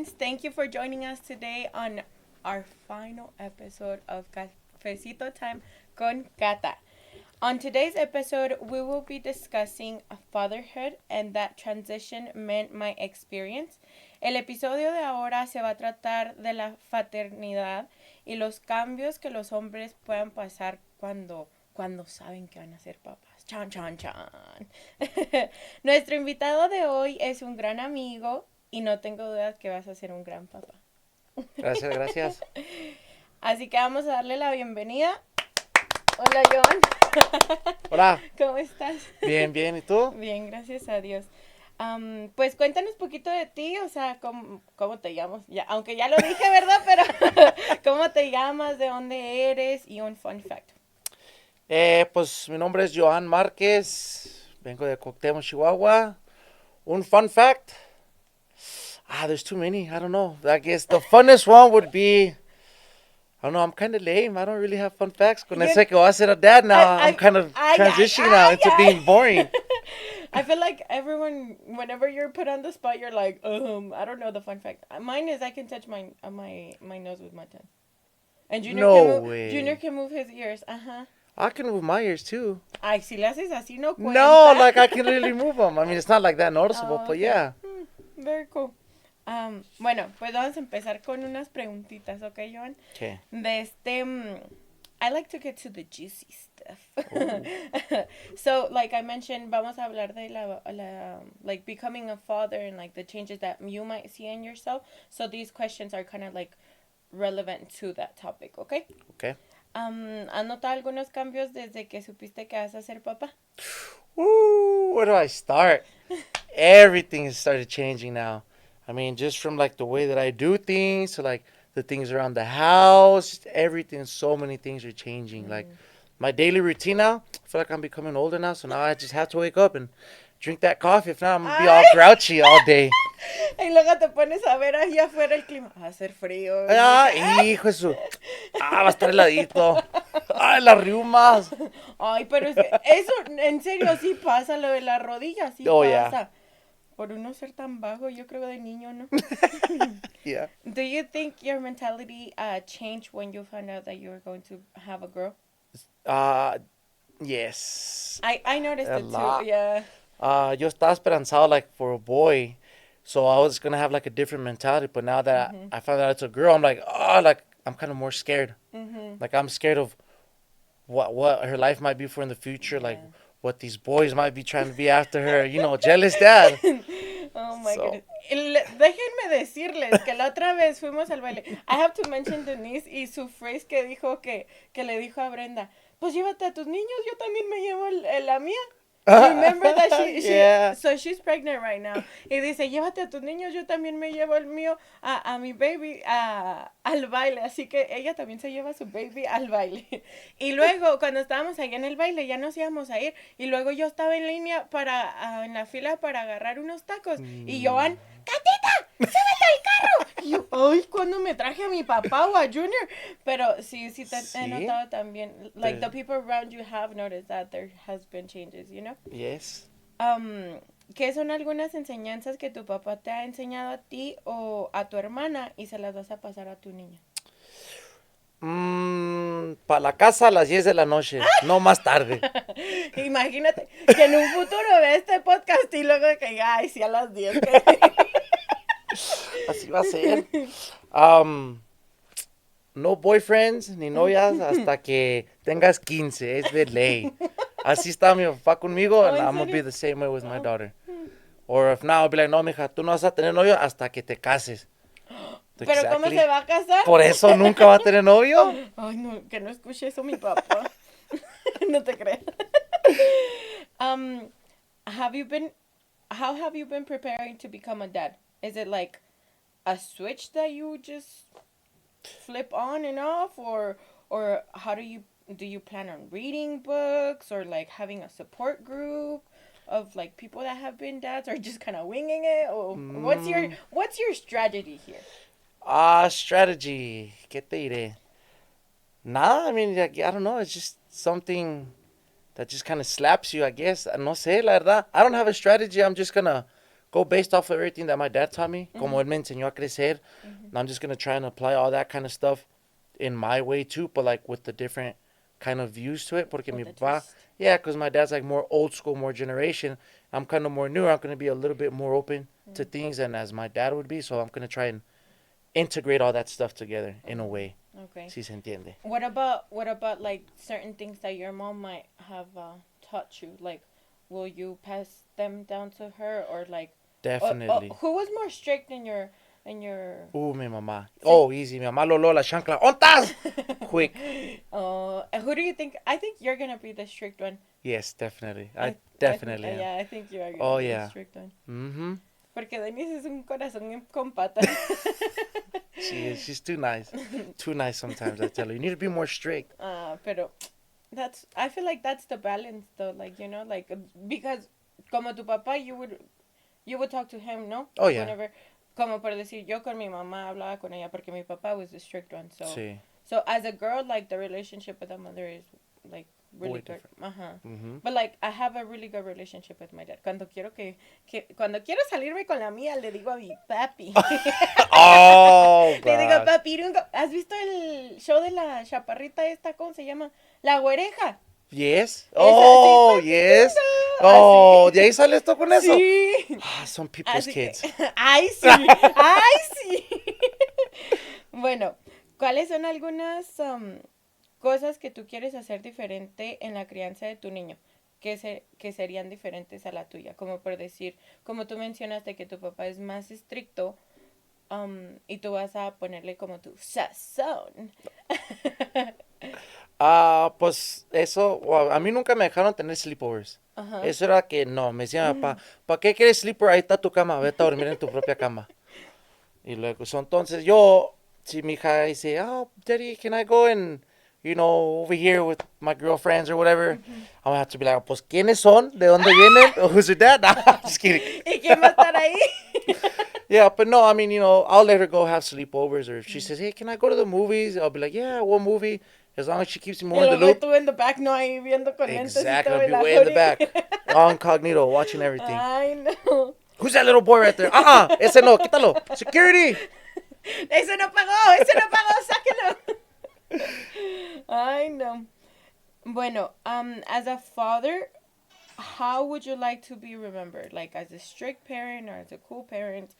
friends. Thank you for joining us today on our final episode of Cafecito Time con Cata. On today's episode, we will be discussing fatherhood and that transition meant my experience. El episodio de ahora se va a tratar de la paternidad y los cambios que los hombres puedan pasar cuando saben que van a ser papás. Chan, chan, chan. Nuestro invitado de hoy es un gran amigo y no tengo dudas que vas a ser un gran papá. Gracias, gracias. Así que vamos a darle la bienvenida. Hola, John. Hola. ¿Cómo estás? Bien, bien. ¿Y tú? Bien, gracias a Dios. Pues cuéntanos un poquito de ti, o sea, ¿cómo te llamas? Ya, aunque ya lo dije, ¿verdad? Pero ¿cómo te llamas? ¿De dónde eres? Y un fun fact. Pues mi nombre es Johan Márquez. Vengo de Cuauhtémoc, Chihuahua. Un fun fact. There's too many. I don't know. I guess the funnest one would be, I don't know, I'm kind of lame. I don't really have fun facts. Con ese que voy a ser a dad now, I'm kind of transitioning now into being boring. I feel like everyone, whenever you're put on the spot, you're like, I don't know the fun fact. Mine is I can touch my nose with my tongue. And Junior can move his ears. Uh-huh. I can move my ears too. Ay, si le haces así no cuenta. No, like I can really move them. I mean, it's not like that noticeable, but yeah. Very cool. Bueno, pues vamos a empezar con unas preguntitas, ¿ok, Joan? Okay. I like to get to the juicy stuff. So, like I mentioned, vamos a hablar de like becoming a father and like the changes that you might see in yourself. So these questions are kind of like relevant to that topic, ¿ok? Okay. ¿Has notado algunos cambios desde que supiste que vas a ser papá? Where do I start? Everything has started changing now. I mean, just from like the way that I do things to like the things around the house, everything, so many things are changing. Like my daily routine now, I feel like I'm becoming older now, so now I just have to wake up and drink that coffee. If not, I'm going to be all grouchy all day. Y luego te pones a ver allá afuera el clima. Va a hacer frío. Hijo de su... va a estar heladito. Ay, las riumas. Ay, pero es que eso en serio sí pasa, lo de las rodillas sí pasa. Yeah. Por uno ser tan bajo, yo creo de niño, ¿no? Yeah. Do you think your mentality changed when you found out that you were going to have a girl? Yes. I noticed A it lot. too, yeah. Yo estaba esperanzado like for a boy, so I was gonna have like a different mentality. But now that I found out it's a girl, I'm like, I'm kind of more scared. Like I'm scared of what her life might be for in the future, like what these boys might be trying to be after her. You know, jealous dad. Oh my goodness. Déjenme decirles que la otra vez fuimos al baile. I have to mention Denise y su phrase que dijo que le dijo a Brenda, pues llévate a tus niños, yo también me llevo la mía. Remember that so she's pregnant right now. Y dice, llévate a tus niños, yo también me llevo el mío a mi baby al baile. Así que ella también se lleva a su baby al baile. Y luego, cuando estábamos allá en el baile, ya nos íbamos a ir. Y luego yo estaba en línea en la fila para agarrar unos tacos. Y Joan, ¡Catita! ¡Súbete al carro! Y yo, ay, ¿cuándo me traje a mi papá o a Junior? Pero sí he notado también. Like, the people around you have noticed that there has been changes, you know? Yes. ¿Qué son algunas enseñanzas que tu papá te ha enseñado a ti o a tu hermana y se las vas a pasar a tu niña? Para la casa a las 10 de la noche, no más tarde. Imagínate que en un futuro vea este podcast y luego que, ay, sí, a las 10. Así va a ser. No boyfriends ni novias hasta que tengas 15, es de ley. Así está mi papá conmigo, and I'm gonna be the same way with my daughter. Or if not, I'll be like, no, mija, tú no vas a tener novio hasta que te cases. ¿Pero cómo se va a casar? Por eso nunca va a tener novio. Ay, no, que no escuche eso mi papá. No te creas. How have you been preparing to become a dad? Is it like a switch that you just flip on and off, or how do you plan on reading books or like having a support group of like people that have been dads, or just kind of winging it? Or what's your strategy here? Strategy. ¿Qué te diré? Nada, I mean, like, I don't know. It's just something that just kind of slaps you, I guess. No sé, la verdad. I don't have a strategy. I'm just gonna go based off of everything that my dad taught me, como Mhm. él me enseñó a crecer. Mhm. And I'm just gonna try and apply all that kind of stuff in my way too, but like with the different kind of views to it. Porque mi With a papá, twist. yeah, because my dad's like more old school, more generation. I'm kind of more new. I'm gonna be a little bit more open to Mm. things than as my dad would be. So I'm gonna try and integrate all that stuff together in a way. Okay. Si se entiende. What about like certain things that your mom might have taught you? Like, will you pass them down to her, or like, Definitely. who was more strict in your? Mi mamá. Sí. Oh, easy. Mi mamá Lolo, la chancla. ¿Ontas? Quick. Who do you think? I think you're gonna be the strict one. Yes, definitely. I I definitely am. yeah, I think you are gonna Oh, be the yeah. strict one. Mm-hmm. Porque Denise es un corazón con patas. She is. She's too nice. Too nice sometimes, I tell her. You need to be more strict. Pero I feel like that's the balance though, like, like, because como tu papá, you would talk to him, ¿no? Oh, yeah. Whenever, como por decir, yo con mi mamá hablaba con ella porque mi papá was the strict one, so. Sí. So as a girl, like, the relationship with the mother is like really Way good. different. Mm-hmm. But like, I have a really good relationship with my dad. Cuando quiero salirme con la mía, le digo a mi papi. Oh, Le digo, God. papi, ¿has visto el show de la chaparrita esta? ¿Cómo se llama? La güereja. Yes. Esa, Oh, sí, yes. papito. Oh, Así. ¿de ahí sale esto con eso? Sí. Some people's Así kids. ay, sí. Ay, sí. Bueno, ¿cuáles son algunas cosas que tú quieres hacer diferente en la crianza de tu niño? Que serían diferentes a la tuya. Como por decir, como tú mencionaste que tu papá es más estricto, y tú vas a ponerle como tu sazón. Pues eso, well, a mí nunca me dejaron tener sleepovers. Ajá. Eso era que no, me decía mi papá, ¿para qué quieres sleepover? Ahí está tu cama, vete a dormir en tu propia cama. Y luego, entonces yo, si mi hija dice, oh, daddy, can I go and, over here with my girlfriends or whatever, I'm gonna have to be like, pues, ¿quiénes son? ¿De dónde vienen? Who's your dad? Nah, I'm just kidding. ¿Y quién va a estar ahí? Yeah, but no, I mean, I'll let her go have sleepovers, or if she says, hey, can I go to the movies? I'll be like, yeah, what movie? As long as she keeps me more Y in the luego loop. tú en the back, no, ahí viendo con lentes y Exactly, todo. I'll y be la way in the Juri. back, all incognito, watching everything. Ay, no. Who's that little boy right there? Ese no, quítalo. Security. Ese no pagó, sáquelo. Ay, no. Bueno, as a father, how would you like to be remembered? Like, as a strict parent, or as a cool parent?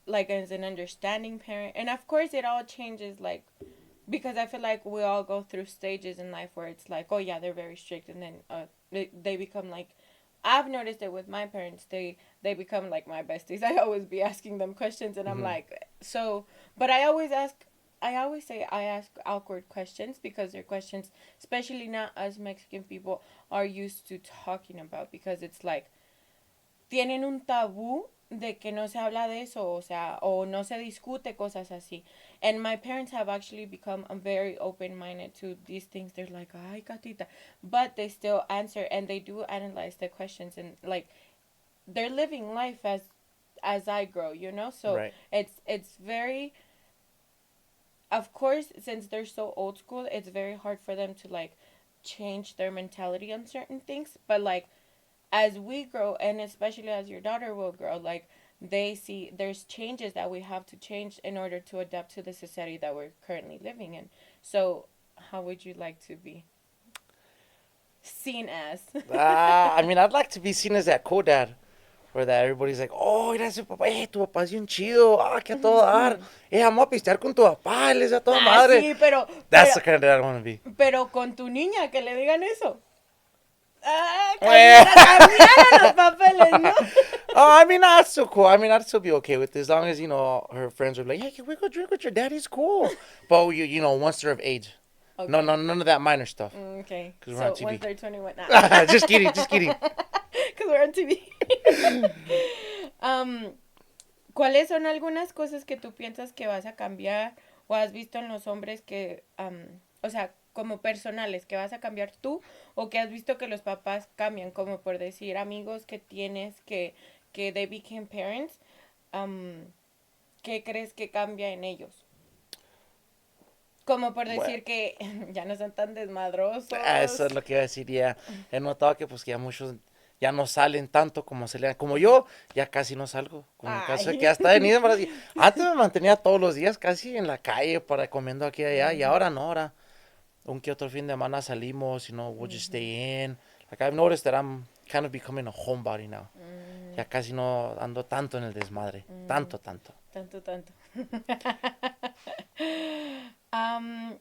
Like, as an understanding parent? And of course, it all changes, like, because I feel like we all go through stages in life where it's like, oh yeah, they're very strict, and then they become like, I've noticed it with my parents. They become like my besties. I always be asking them questions, and I'm like, so. But I always say I ask awkward questions, because they're questions, especially not us Mexican people are used to talking about, because it's like, tienen un tabú de que no se habla de eso, o sea, o no se discute cosas así. And my parents have actually become very open-minded to these things. They're like, ay, Catita. But they still answer, and they do analyze the questions, and like, they're living life as I grow, So Right. it's very, of course, since they're so old school, it's very hard for them to like change their mentality on certain things. But like, as we grow, and especially as your daughter will grow, like, they see there's changes that we have to change in order to adapt to the society that we're currently living in. So how would you like to be seen as? I mean, I'd like to be seen as that cool dad. Where that everybody's like, oh, mira ese papá, tu papá es bien chido, que a todo dar. Vamos a pistear con tu papá, él es a toda madre. Sí, pero That's the kind of dad I want to be. Pero con tu niña, que le digan eso. Well. Cambiaron los papeles, ¿no? Oh, I mean, that's so cool. I mean, I'd still be okay with it, as long as, her friends are like, hey, can we go drink with your dad? He's cool. But, once they're of age. Okay. No, none of that minor stuff. Okay. 'Cause we're on So TV. once they're 21. Nah. Just kidding. Because we're on TV. ¿Cuáles son algunas cosas que tú piensas que vas a cambiar o has visto en los hombres que, o sea, como personales, que vas a cambiar tú, o que has visto que los papás cambian, como por decir amigos que tienes que they became parents, ¿qué crees que cambia en ellos? Como por decir que ya no son tan desmadrosos. Eso es lo que iba a decir, ya. He notado que, pues, que ya muchos ya no salen tanto como salían. Como yo, ya casi no salgo. Con mi caso que Ay. ya está de niño. Antes me mantenía todos los días casi en la calle para comiendo aquí y allá. Y ahora no, ahora un que otro fin de semana salimos, we'll just stay in. Like I've noticed that I'm kind of becoming a homebody now. Ya casi no ando tanto en el desmadre. Tanto, tanto. Tanto, tanto. um,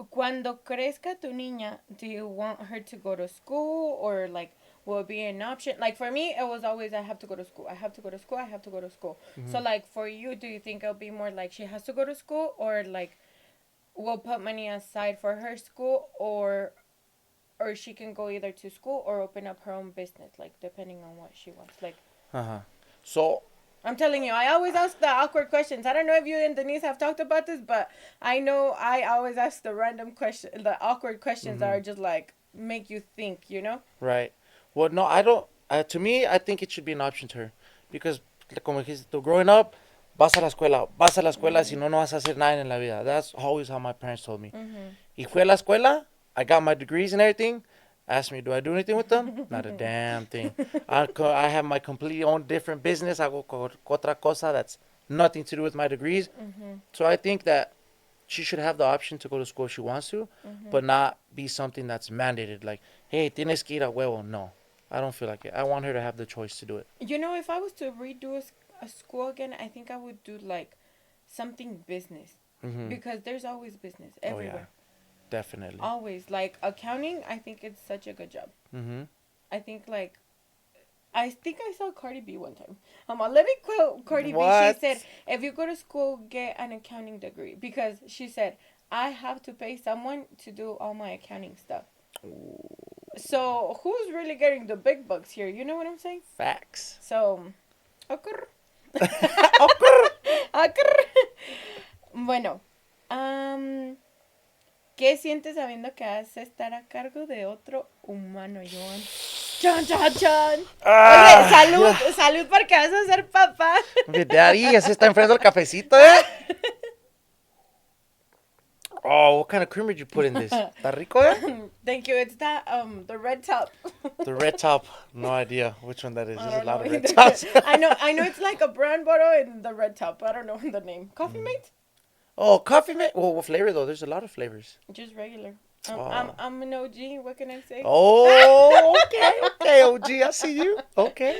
Cuando crezca tu niña, do you want her to go to school or like will it be an option? Like for me, it was always I have to go to school. I have to go to school. I have to go to school. Mm-hmm. So like for you, do you think it'll be more like she has to go to school or like we'll put money aside for her school or she can go either to school or open up her own business, like depending on what she wants. Like Uh-huh. So, I'm telling you, I always ask the awkward questions. I don't know if you and Denise have talked about this, but I know I always ask the random question, the awkward questions that are just like make you think, you know? right. Well, no, I don't. To me, I think it should be an option to her. Because, como dijiste tú, growing up, vas a la escuela, si no, no vas a hacer nada en la vida. That's always how my parents told me. Y fui a la escuela, I got my degrees and everything. Asked me, do I do anything with them? Not a damn thing. I have my completely own different business. Hago otra cosa that's nothing to do with my degrees. So I think that she should have the option to go to school if she wants to, but not be something that's mandated. Like, hey, tienes que ir a huevo. No, I don't feel like it. I want her to have the choice to do it. You know, if I was to redo a school again, I think I would do like something business because there's always business everywhere. Oh, yeah. Definitely. Always. Like accounting, I think it's such a good job. Mm-hmm. I think I saw Cardi B one time. Let me quote Cardi What? B. She said, if you go to school, get an accounting degree. Because she said, I have to pay someone to do all my accounting stuff. Ooh. So, who's really getting the big bucks here? You know what I'm saying? Facts. So, okur. Okur. Okur. Bueno, ¿qué sientes sabiendo que vas a estar a cargo de otro humano, Joan? ¡Chan, chan, chan! Oye, salud, salud porque vas a ser papá. Mi daddy ya se está enfriando el cafecito, ¿eh? Oh, what kind of creamer did you put in this? ¿Está rico, eh? Thank you. It's the red top. The red top. No idea which one that is. There's a lot of red either. tops. I know it's like a brown bottle in the red top. I don't know the name. Coffee Mate? Oh, coffee mate. Well, what flavor though? There's a lot of flavors. Just regular. Oh. I'm an OG. What can I say? Oh, okay, OG. I see you. Okay.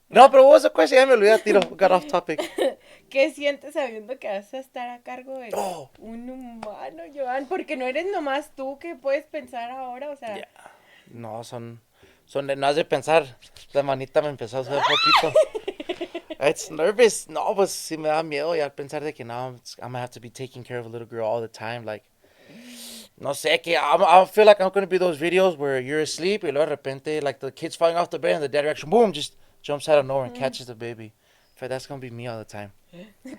No, pero what was the question? Ya me olvidé, tiro. Got off topic. ¿Qué sientes sabiendo que vas a estar a cargo de un humano, Joan? Porque no eres nomás tú que puedes pensar ahora, o sea... Yeah. No, no has de pensar. La manita me empezó a hacer poquito. It's nervous. No, pues sí me da miedo ya pensar de que now I'm gonna have to be taking care of a little girl all the time. Like, no sé, que I feel like I'm gonna be those videos where you're asleep y luego de repente, like the kid's falling off the bed and the dad reaction, boom, just jumps out of nowhere and catches the baby. In fact, that's gonna be me all the time.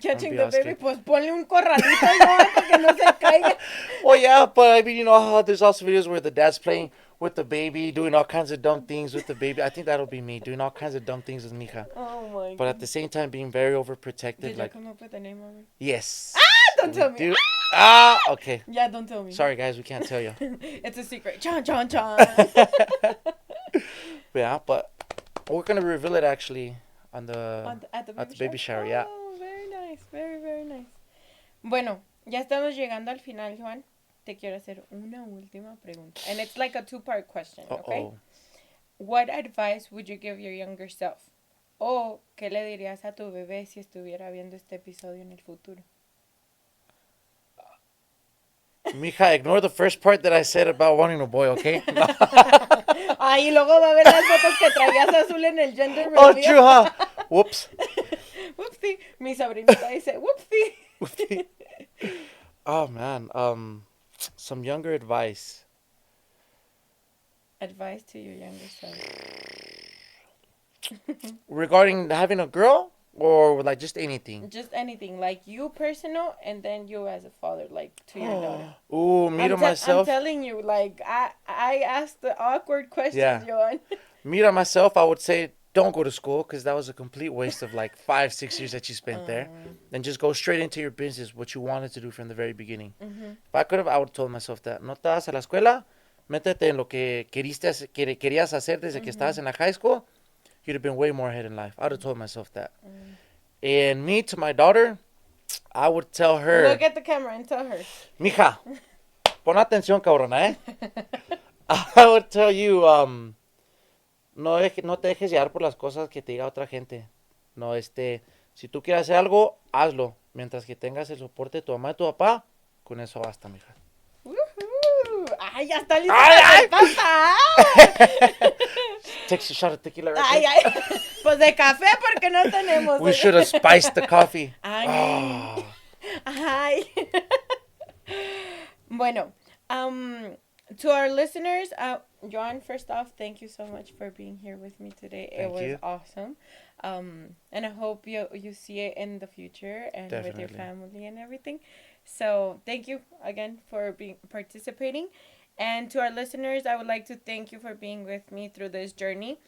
Catching the baby, pues ponle un corralito, Joan, para que no se caiga. Oh yeah, but I mean, you know how there's also videos where the dad's playing with the baby, doing all kinds of dumb things with the baby. I think that'll be me, doing all kinds of dumb things with Mija. Oh my God. But at the same time, being very overprotective. Did like, you come up with a name already? yes. Don't tell me. Okay. Yeah, don't tell me. Sorry, guys, we can't tell you. It's a secret. Chan, chan, chan. Yeah, but we're gonna reveal it actually at the baby shower. Yeah. Oh, very nice. Very, very nice. Bueno, ya estamos llegando al final, Juan. Te quiero hacer una última pregunta. And it's like a two-part question, okay? Uh-oh. What advice would you give your younger self? O, ¿qué le dirías a tu bebé si estuviera viendo este episodio en el futuro? Mija, ignore the first part that I said about wanting a boy, okay? Ay, y luego va a ver las fotos que traías azul en el gender Oh, reveal. true, huh? Whoops. Whoopsie. Mi sobrinita dice, whoopsie. Oh, man. Some younger advice. Advice to your younger self. Regarding having a girl or like just anything? Just anything. Like you personal and then you as a father, like to your daughter. Ooh, me to myself. I'm telling you, like I asked the awkward questions, Yeah. Johan. Me to myself, I would say don't go to school because that was a complete waste of like 5-6 years that you spent there. Then just go straight into your business, what you wanted to do from the very beginning. If I could have, I would have told myself that. No te vas a la escuela, métete en lo que querías hacer desde que estabas en la high school, you'd have been way more ahead in life. I would have told myself that. And me, to my daughter, I would tell her, look at the camera and tell her, mija, pon atención, cabrona, I would tell you, no te dejes llevar por las cosas que te diga otra gente. No, si tú quieres hacer algo, hazlo. Mientras que tengas el soporte de tu mamá y tu papá, con eso basta, mija. ¡Ay, ya está listo para el papá! Takes a shot of tequila right Ay, ay. Pues de café porque no tenemos. We should have spiced the coffee. Ay. Ay. Bueno, to our listeners, John, first off, thank you so much for being here with me today. It was awesome. And I hope you see it in the future and with your family and everything. So thank you again for participating. And to our listeners, I would like to thank you for being with me through this journey.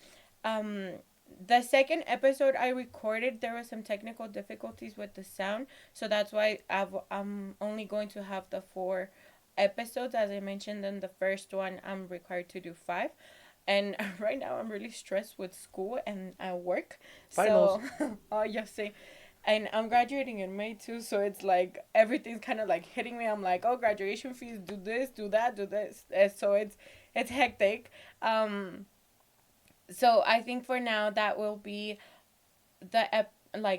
The second episode I recorded, there were some technical difficulties with the sound. So that's why I'm only going to have the 4 episodes. As I mentioned in the first one, I'm required to do 5. And right now I'm really stressed with school and work. Finals. So, oh, you see. And I'm graduating in May too, so it's like everything's kind of like hitting me. I'm like, oh, graduation fees, do this, do that, do this. So it's hectic. So I think for now that will be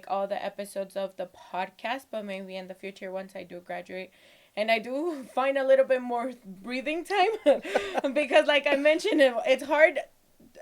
all the episodes of the podcast, but maybe in the future once I do graduate and I do find a little bit more breathing time because like I mentioned, it's hard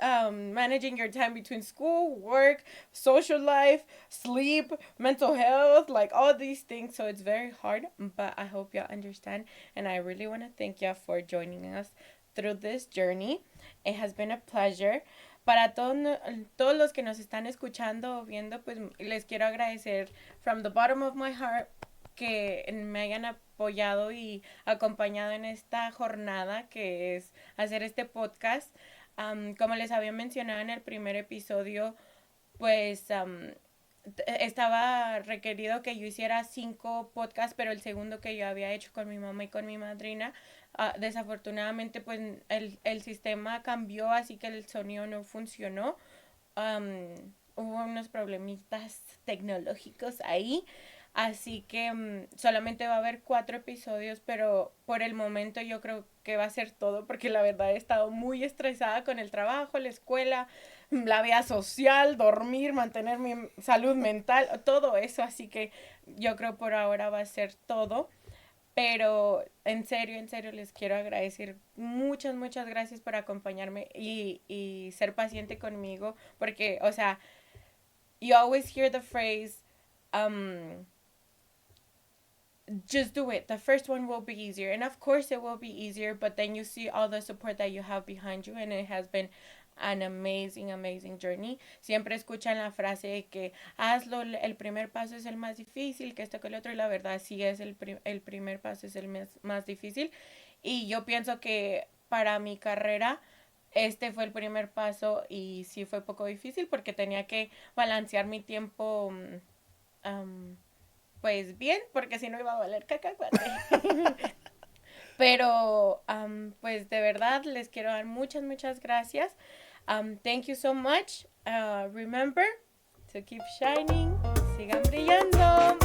managing your time between school, work, social life, sleep, mental health, like all these things. So it's very hard, but I hope y'all understand. And I really want to thank y'all for joining us through this journey. It has been a pleasure. Para todos los que nos están escuchando o viendo, pues les quiero agradecer from the bottom of my heart que me hayan apoyado y acompañado en esta jornada que es hacer este podcast. Como les había mencionado en el primer episodio, pues estaba requerido que yo hiciera 5 podcasts, pero el segundo que yo había hecho con mi mamá y con mi madrina, desafortunadamente pues el sistema cambió, así que el sonido no funcionó. Hubo unos problemitas tecnológicos ahí. Así que solamente va a haber 4 episodios, pero por el momento yo creo que va a ser todo, porque la verdad he estado muy estresada con el trabajo, la escuela, la vida social, dormir, mantener mi salud mental, todo eso. Así que yo creo por ahora va a ser todo. Pero en serio les quiero agradecer. Muchas gracias por acompañarme y ser paciente conmigo, porque, o sea, you always hear the phrase, just do it. The first one will be easier. And of course it will be easier, but then you see all the support that you have behind you, and it has been an amazing journey. Siempre escuchan la frase de que hazlo, el primer paso es el más difícil, que esto que el otro, y la verdad sí es el primer paso es el más difícil. Y yo pienso que para mi carrera este fue el primer paso y sí fue poco difícil porque tenía que balancear mi tiempo pues bien, porque si no iba a valer cacahuate. Pero pues de verdad les quiero dar muchas gracias. Thank you so much. Remember to keep shining. Sigan brillando.